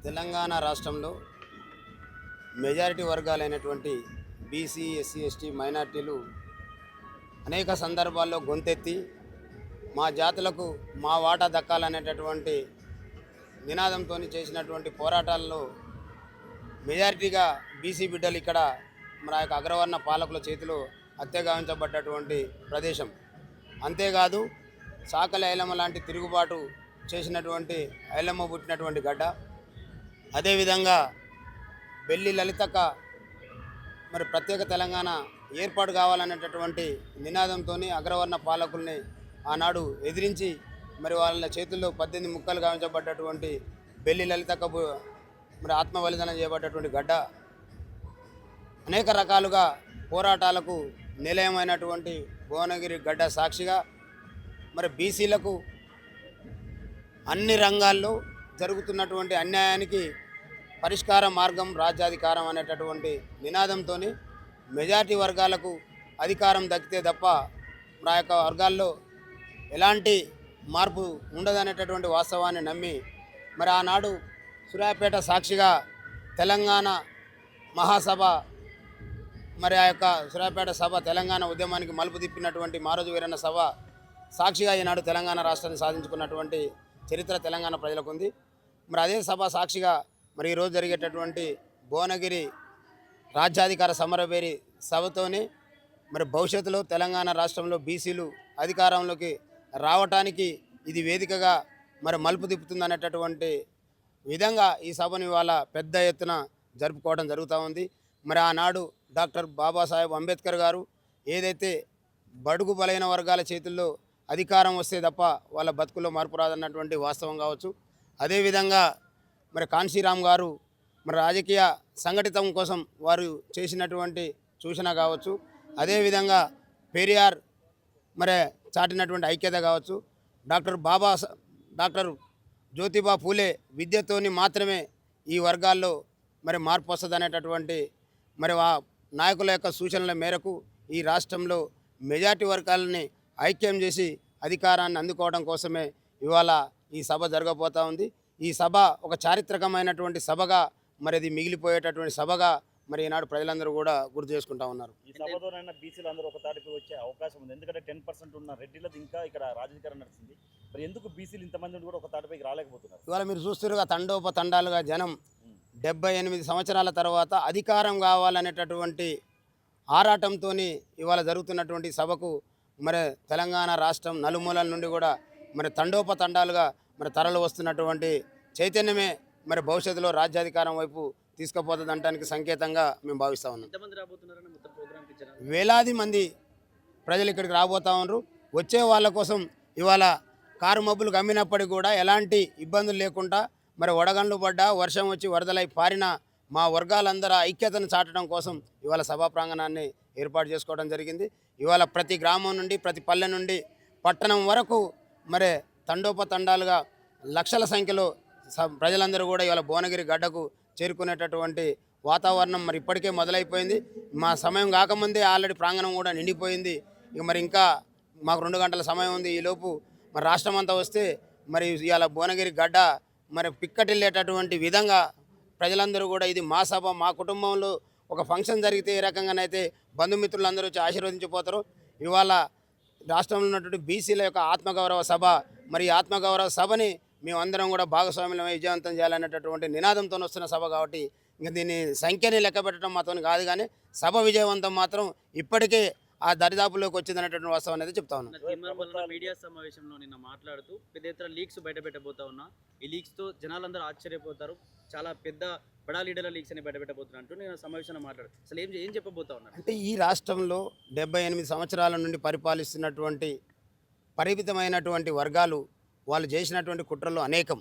తెలంగాణ రాష్ట్రంలో majority వర్గాలైనటువంటి BC, SC, ST, మైనార్టీలు అనేక సందర్భాల్లో గొంతెత్తి మా జాతులకు మా వాటా దక్కాలనేటటువంటి నినాదంతో చేసినటువంటి పోరాటాల్లో మెజారిటీగా బీసీ బిడ్డలు ఇక్కడ మన యొక్క అగ్రవర్ణ పాలకుల చేతిలో హత్యగావించబడ్డటువంటి ప్రదేశం. అంతేకాదు సాకలి ఐలమ్మ లాంటి తిరుగుబాటు చేసినటువంటి ఐలమ్మ పుట్టినటువంటి గడ్డ. అదేవిధంగా బెల్లి లలితక్క మరి ప్రత్యేక తెలంగాణ ఏర్పాటు కావాలనేటటువంటి నినాదంతో అగ్రవర్ణ పాలకుల్ని ఆనాడు ఎదిరించి మరి వాళ్ళ చేతుల్లో 18 ముక్కలు గావించబడ్డటువంటి బెల్లి లలితక్క మరి ఆత్మ బలిదానం చేయబడ్డటువంటి గడ్డ. అనేక రకాలుగా పోరాటాలకు నిలయమైనటువంటి భువనగిరి గడ్డ సాక్షిగా మరి బీసీలకు అన్ని రంగాల్లో జరుగుతున్నటువంటి అన్యాయానికి పరిష్కార మార్గం రాజ్యాధికారం అనేటటువంటి నినాదంతో మెజారిటీ వర్గాలకు అధికారం దక్కితే తప్ప మా యొక్క వర్గాల్లో ఎలాంటి మార్పు ఉండదనేటటువంటి వాస్తవాన్ని నమ్మి మరి ఆనాడు సూర్యాపేట సాక్షిగా తెలంగాణ మహాసభ మరి ఆ యొక్క సూర్యాపేట సభ తెలంగాణ ఉద్యమానికి మలుపు తిప్పినటువంటి మారోజు వీరన్న సభ సాక్షిగా ఈనాడు తెలంగాణ రాష్ట్రాన్ని సాధించుకున్నటువంటి చరిత్ర తెలంగాణ ప్రజలకు ఉంది. మరి అదే సభ సాక్షిగా మరి ఈరోజు జరిగేటటువంటి భువనగిరి రాజ్యాధికార సమరభేరి సభతోనే మరి భవిష్యత్తులో తెలంగాణ రాష్ట్రంలో బీసీలు అధికారంలోకి రావటానికి ఇది వేదికగా మరి మలుపు తిప్పుతుందనేటటువంటి విధంగా ఈ సభను ఇవాళ పెద్ద ఎత్తున జరుపుకోవడం జరుగుతూ ఉంది. మరి ఆనాడు డాక్టర్ బాబాసాహెబ్ అంబేద్కర్ గారు ఏదైతే బడుగు బలైన వర్గాల చేతుల్లో అధికారం వస్తే తప్ప వాళ్ళ బతుకుల్లో మార్పు రాదన్నటువంటి వాస్తవం కావచ్చు. అదేవిధంగా మరి కాన్సీరామ్ గారు మరి రాజకీయ సంఘటితం కోసం వారు చేసినటువంటి సూచన కావచ్చు. అదేవిధంగా పెరియార్ మరి చాటినటువంటి ఐక్యత కావచ్చు. డాక్టర్ జ్యోతిబా పూలే విద్యతోని మాత్రమే ఈ వర్గాల్లో మరి మార్పు వస్తుంది అనేటటువంటి మరి నాయకుల యొక్క సూచనల మేరకు ఈ రాష్ట్రంలో మెజార్టీ వర్గాలని ఐక్యం చేసి అధికారాన్ని అందుకోవడం కోసమే ఇవాళ ఈ సభ జరగబోతూ ఉంది. ఈ సభ ఒక చారిత్రకమైనటువంటి సభగా మరి అది మిగిలిపోయేటటువంటి సభగా మరి ఈనాడు ప్రజలందరూ కూడా గుర్తు చేసుకుంటా ఉన్నారు. ఈ సభతోనైనా బీసీలు అందరూ ఒక తాటిపై వచ్చే అవకాశం ఉంది. ఎందుకంటే 10% ఉన్న రెడ్డిలది ఇంకా ఇక్కడ రాజకీయం నడుస్తుంది. మరి ఎందుకు బీసీలు ఇంతమంది కూడా ఒక తాటిపైకి రాలేకపోతున్నారు? ఇవాళ మీరు చూస్తున్నారు తండోపతండాలుగా జనం 78 సంవత్సరాల తర్వాత అధికారం కావాలనేటటువంటి ఆరాటంతో ఇవాళ జరుగుతున్నటువంటి సభకు మరి తెలంగాణ రాష్ట్రం నలుమూలల నుండి కూడా మరి తండోపతండాలుగా మరి తరలి వస్తున్నటువంటి చైతన్యమే మరి భవిష్యత్తులో రాజ్యాధికారం వైపు తీసుకుపోతుంది అనడానికి సంకేతంగా మేము భావిస్తూ ఉన్నాం. వేలాది మంది ప్రజలు ఇక్కడికి రాబోతూ ఉన్నారు. వచ్చే వాళ్ళ కోసం ఇవాళ కారు మబ్బులు గమ్మినప్పటికీ కూడా ఎలాంటి ఇబ్బందులు లేకుండా మరి వడగండ్లు పడ్డా వర్షం వచ్చి వరదలై పారిన మా వర్గాలందరూ ఐక్యతను చాటడం కోసం ఇవాళ సభా ప్రాంగణాన్ని ఏర్పాటు చేసుకోవడం జరిగింది. ఇవాళ ప్రతి గ్రామం నుండి ప్రతి పల్లె నుండి పట్టణం వరకు మరి తండోపతండాలుగా లక్షల సంఖ్యలో ప్రజలందరూ కూడా ఇవాళ భువనగిరి గడ్డకు చేరుకునేటటువంటి వాతావరణం మరి ఇప్పటికే మొదలైపోయింది. మా సమయం కాకముందే ఆల్రెడీ ప్రాంగణం కూడా నిండిపోయింది. మరి ఇంకా మాకు 2 గంటల సమయం ఉంది. ఈలోపు మరి రాష్ట్రం అంతా వస్తే మరి ఇవాళ భువనగిరి గడ్డ మరి పిక్కటిల్లేటటువంటి విధంగా ప్రజలందరూ కూడా ఇది మా సభ, మా కుటుంబంలో ఒక ఫంక్షన్ జరిగితే ఏ రకంగానైతే బంధుమిత్రులందరూ వచ్చి ఆశీర్వదించిపోతారు. ఇవాళ రాష్ట్రంలో ఉన్నటువంటి బీసీల యొక్క ఆత్మగౌరవ సభ, మరి ఆత్మగౌరవ సభని మేమందరం కూడా భాగస్వామ్యం విజయవంతం చేయాలనేటటువంటి నినాదంతో వస్తున్న సభ కాబట్టి ఇంకా దీన్ని సంఖ్యని లెక్క పెట్టడం మాతో కాదు, కానీ సభ విజయవంతం మాత్రం ఇప్పటికే ఆ దరిదాపులోకి వచ్చిందనేటువంటి వాస్తవం అనేది చెప్తా ఉన్నాను. మీడియా సమావేశంలో నిన్న మాట్లాడుతూ పెద్ద ఎత్తున లీక్స్ బయటపెట్టబోతా ఉన్నా. ఈ లీక్స్తో జనాలందరూ ఆశ్చర్యపోతారు. చాలా పెద్ద బడా లీడర్ల లీక్స్ అని బయటపెట్టబోతున్నట్టు నేను సమావేశంలో మాట్లాడు. అసలు ఏం చెప్పబోతా ఉన్నారు అంటే ఈ రాష్ట్రంలో 78 సంవత్సరాల నుండి పరిపాలిస్తున్నటువంటి పరిమితమైనటువంటి వర్గాలు వాళ్ళు చేసినటువంటి కుట్రలు అనేకం.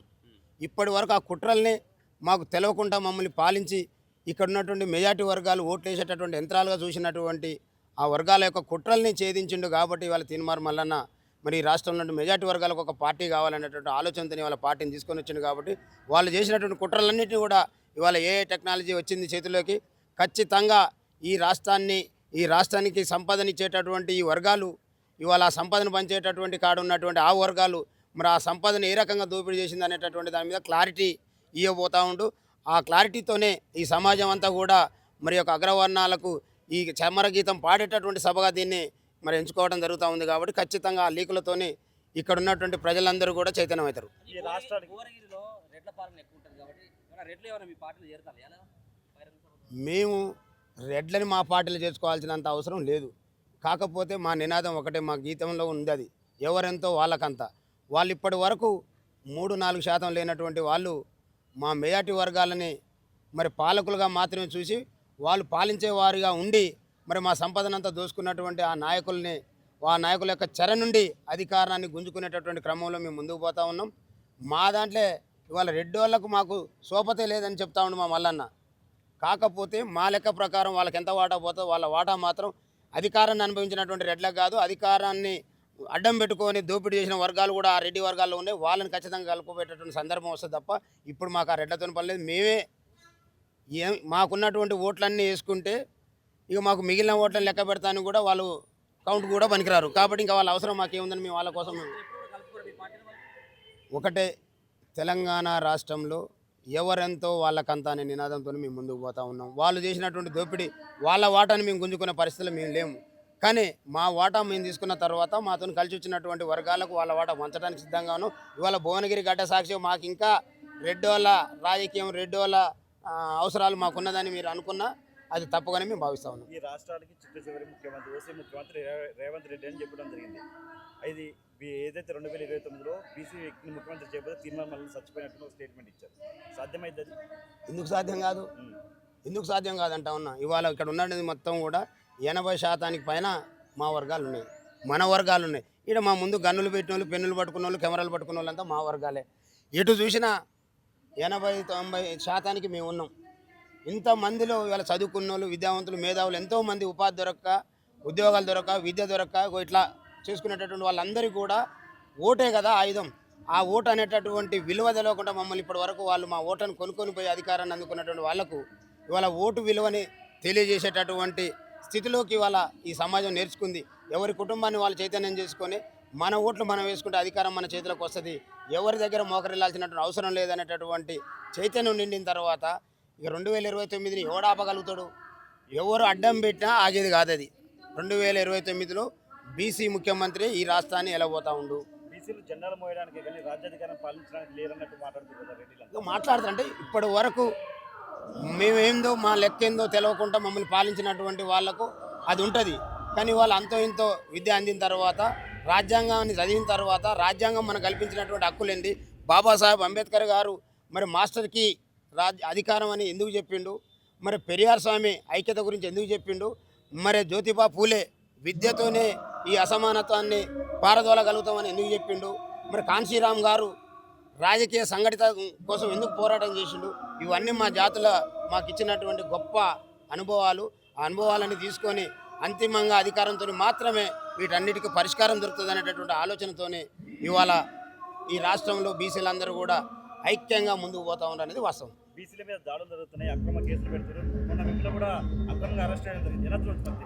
ఇప్పటి వరకు ఆ కుట్రల్ని మాకు తెలవకుండా మమ్మల్ని పాలించి ఇక్కడ ఉన్నటువంటి మెజార్టీ వర్గాలు ఓట్లు వేసేటటువంటి యంత్రాలుగా చూసినటువంటి ఆ వర్గాల యొక్క కుట్రల్ని ఛేదించిండు. కాబట్టి ఇవాళ తీన్మార్ మల్లన్న మరి రాష్ట్రంలో మెజార్టీ వర్గాలకు ఒక పార్టీ కావాలనేటువంటి ఆలోచనతో ఇవాళ పార్టీని తీసుకొని వచ్చిండు. కాబట్టి వాళ్ళు చేసినటువంటి కుట్రలన్నింటినీ కూడా ఇవాళ ఏ టెక్నాలజీ వచ్చింది చేతిలోకి, ఖచ్చితంగా ఈ రాష్ట్రానికి సంపదనిచ్చేటటువంటి ఈ వర్గాలు ఇవాళ ఆ సంపదను పంచేటటువంటి కాడ ఉన్నటువంటి ఆ వర్గాలు మరి ఆ సంపదను ఏ రకంగా దోపిడీ చేసింది అనేటటువంటి దాని మీద క్లారిటీ ఇవ్వబోతూ ఉంటూ ఆ క్లారిటీతోనే ఈ సమాజం అంతా కూడా మరి యొక్క అగ్రవర్ణాలకు ఈ చమర గీతం పాడేటటువంటి సభగా దీన్ని మరి ఎంచుకోవడం జరుగుతూ ఉంది కాబట్టి ఖచ్చితంగా ఆ లీకులతోనే ఇక్కడ ఉన్నటువంటి ప్రజలందరూ కూడా చైతన్యమవుతారు. ఈ రాష్ట్రానికి భువనగిరిలో రెడ్ల పాలన ఎక్కువ ఉంటుంది కాబట్టి రెడ్లు ఎవరైనా మీ పార్టీలో చేరుతారు ఎలా మేము రెడ్లని మా పార్టీలు చేసుకోవాల్సినంత అవసరం లేదు. కాకపోతే మా నినాదం ఒకటే, మా గీతంలో ఉంది అది, ఎవరెంతో వాళ్ళకంతా. వాళ్ళు ఇప్పటి వరకు 3-4% లేనటువంటి వాళ్ళు మా మెజార్టీ వర్గాలని మరి పాలకులుగా మాత్రమే చూసి వాళ్ళు పాలించే వారిగా ఉండి మరి మా సంపదనంతా దోసుకున్నటువంటి ఆ నాయకుల్ని, ఆ నాయకుల యొక్క చెర నుండి అధికారాన్ని గుంజుకునేటటువంటి క్రమంలో మేము ముందుకు పోతా ఉన్నాం. మా దాంట్లో ఇవాళ రెడ్డి వాళ్ళకు మాకు సోపతే లేదని చెప్తా ఉండు మా మల్లన్న. కాకపోతే మా లెక్క ప్రకారం వాళ్ళకి ఎంత వాటా పోతుందో వాళ్ళ వాటా మాత్రం అధికారాన్ని అనుభవించినటువంటి రెడ్లకు కాదు, అధికారాన్ని అడ్డం పెట్టుకొని దోపిడీ చేసిన వర్గాలు కూడా ఆ రెడ్డి వర్గాల్లో ఉన్నాయి. వాళ్ళని ఖచ్చితంగా కలుపుకుపోయేటటువంటి సందర్భం వస్తుంది తప్ప ఇప్పుడు మాకు ఆ రెడ్లతో పని లేదు. మేమే మాకున్నటువంటి ఓట్లన్నీ వేసుకుంటే ఇక మాకు మిగిలిన ఓట్లను లెక్క పెడతాను కూడా వాళ్ళు కౌంట్ కూడా పనికిరారు. కాబట్టి ఇంకా వాళ్ళ అవసరం మాకేముందని మేము వాళ్ళ కోసం ఒకటే, తెలంగాణ రాష్ట్రంలో ఎవరెంతో వాళ్ళకంతా అనే నినాదంతో మేము ముందుకు పోతా ఉన్నాం. వాళ్ళు చేసినటువంటి దోపిడీ వాళ్ళ వాటాని మేము గుంజుకునే పరిస్థితులు మేము లేము. కానీ మా వాటా మేము తీసుకున్న తర్వాత మాతో కలిసి వచ్చినటువంటి వర్గాలకు వాళ్ళ వాటా పంచడానికి సిద్ధంగా ఉన్నాం. ఇవాళ భువనగిరి గడ్డ సాక్షి మాకు ఇంకా రెడ్డి వాళ్ళ రాజకీయం, రెడ్డి వాళ్ళ అవసరాలు మాకున్నదని మీరు అనుకున్నా అది తప్పుగానే మేము భావిస్తా ఉన్నాం. ఈ రాష్ట్రానికి చిట్ట చివరి ముఖ్యమంత్రి ఓసీ ముఖ్యమంత్రి రేవంత్ రెడ్డి అని చెప్పడం జరిగింది. అది ఏదైతే 2029లో బీసీ వ్యక్తిని ముఖ్యమంత్రి చేయబోతే తీర్మానం చచ్చిపోయినట్టు స్టేట్మెంట్ ఇచ్చారు. సాధ్యమైంది? ఎందుకు సాధ్యం కాదు? ఎందుకు సాధ్యం కాదంటా ఉన్నా. ఇవాళ ఇక్కడ ఉన్నది మొత్తం కూడా 80% పైన మా వర్గాలు ఉన్నాయి, మన వర్గాలు ఉన్నాయి. ఇక్కడ మా ముందు గన్నులు పెట్టిన వాళ్ళు, పెన్నులు పట్టుకున్న వాళ్ళు, కెమెరాలు పట్టుకున్న వాళ్ళంతా మా వర్గాలే. ఎటు చూసినా 80-90% మేము ఉన్నాం. ఇంతమందిలో ఇవాళ చదువుకున్న వాళ్ళు, విద్యావంతులు, మేధావులు ఎంతోమంది ఉపాధి దొరక్క, ఉద్యోగాలు దొరక్క, విద్య దొరక్క ఇట్లా చేసుకునేటటువంటి వాళ్ళందరికీ కూడా ఓటే కదా ఆయుధం. ఆ ఓటు అనేటటువంటి విలువ తెలియకుండా మమ్మల్ని ఇప్పటి వరకు వాళ్ళు మా ఓటును కొనుక్కొని పోయి అధికారాన్ని అందుకున్నటువంటి వాళ్లకు ఇవాళ ఓటు విలువని తెలియజేసేటటువంటి స్థితిలోకి ఇవాళ ఈ సమాజం నేర్చుకుంది. ఎవరి కుటుంబాన్ని వాళ్ళు చైతన్యం చేసుకొని మన ఓట్లు మనం వేసుకుంటే అధికారం మన చేతిలోకి వస్తుంది, ఎవరి దగ్గర మోకరిల్లాల్సినటువంటి అవసరం లేదనేటటువంటి చైతన్యం నిండిన తర్వాత ఇక 2029ని ఎవడు ఆపగలుగుతాడు? ఎవరు అడ్డం పెట్టినా ఆగేది కాదు అది. 2029లో బీసీ ముఖ్యమంత్రి ఈ రాష్ట్రాన్ని ఎలబోతా ఉండు. బీసీలు జెండాలు మోయడానికి కానీ రాజ్యాధికారం పాలించడానికి లేరన్నట్టు మాట్లాడుతున్నారు. మాట్లాడుతుంటే ఇప్పటి వరకు మేమేందో మా లెక్క ఏందో తెలియకుండా మమ్మల్ని పాలించినటువంటి వాళ్లకు అది ఉంటుంది. కానీ వాళ్ళు అంతో ఇంతో విద్య అందిన తర్వాత, రాజ్యాంగాన్ని చదివిన తర్వాత, రాజ్యాంగం మనకు కల్పించినటువంటి హక్కులేంది, బాబాసాహెబ్ అంబేద్కర్ గారు మరి మాస్టర్కి అధికారం అని ఎందుకు చెప్పిండు, మరి పెరియార్ స్వామి ఐక్యత గురించి ఎందుకు చెప్పిండు, మరి జ్యోతిబా పూలే విద్యతోనే ఈ అసమానత్వాన్ని పారదోలగలుగుతామని ఎందుకు చెప్పిండు, మరి కాన్సీరామ్ గారు రాజకీయ సంఘటిత కోసం ఎందుకు పోరాటం చేసిండు. ఇవన్నీ మా జాతుల మాకు ఇచ్చినటువంటి గొప్ప అనుభవాలు. ఆ అనుభవాలని తీసుకొని అంతిమంగా అధికారంతో మాత్రమే వీటన్నిటికీ పరిష్కారం దొరుకుతుంది అనేటటువంటి ఆలోచనతోనే ఇవాళ ఈ రాష్ట్రంలో బీసీలందరూ కూడా ఐక్యంగా ముందుకు పోతా ఉన్నారు అనేది వాస్తవం. బీసీల మీద దాడులు జరుగుతున్నాయి, అక్రమ కేసులు పెడుతున్నారు. మొన్న మిమ్మల్ని కూడా అక్రమంగా అరెస్ట్ చేయడం జరిగింది. ఎలా చూస్తుంది?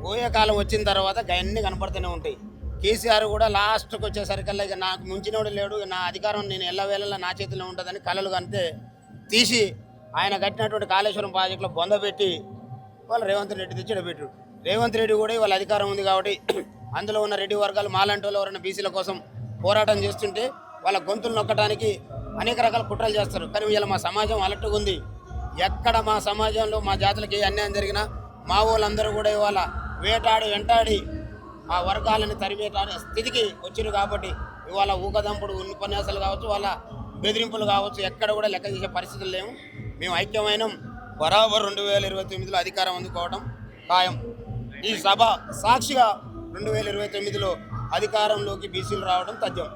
పోయే కాలం వచ్చిన తర్వాత అన్నీ కనపడుతూనే ఉంటాయి. కేసీఆర్ కూడా లాస్ట్కి వచ్చేసరికల్లా ఇక నాకు ముంచినోడు లేడు, నా అధికారం నేను ఎల్లవేళలా నా చేతిలో ఉంటుందని కలలు కంటే తీసి ఆయన కట్టినటువంటి కాళేశ్వరం ప్రాజెక్టులో బొందబెట్టి వాళ్ళు రేవంత్ రెడ్డి తెచ్చి పెట్టారు. రేవంత్ రెడ్డి కూడా వాళ్ళ అధికారం ఉంది కాబట్టి అందులో ఉన్న రెడ్డి వర్గాలు మాలాంటి వాళ్ళు ఎవరైనా బీసీల కోసం పోరాటం చేస్తుంటే వాళ్ళ గొంతులు నొక్కడానికి అనేక రకాల కుట్రలు చేస్తారు. కానీ ఇలా మా సమాజం అలర్ట్గా ఉంది. ఎక్కడ మా సమాజంలో మా జాతులకి ఏ అన్యాయం జరిగినా మా వాళ్ళందరూ కూడా ఇవాళ వేటాడి వెంటాడి ఆ వర్గాలను తరివేటాడే స్థితికి వచ్చిరు. కాబట్టి ఇవాళ ఊకదంపుడు ఉపన్యాసాలు కావచ్చు, వాళ్ళ బెదిరింపులు కావచ్చు, ఎక్కడ కూడా లెక్క చేసే పరిస్థితులు లేవు. మేము ఐక్యమైన బరాబర్ 2029లో అధికారం అందుకోవడం ఖాయం. ఈ సభ సాక్షిగా 2029లో అధికారంలోకి బీసీలు రావడం తథ్యం.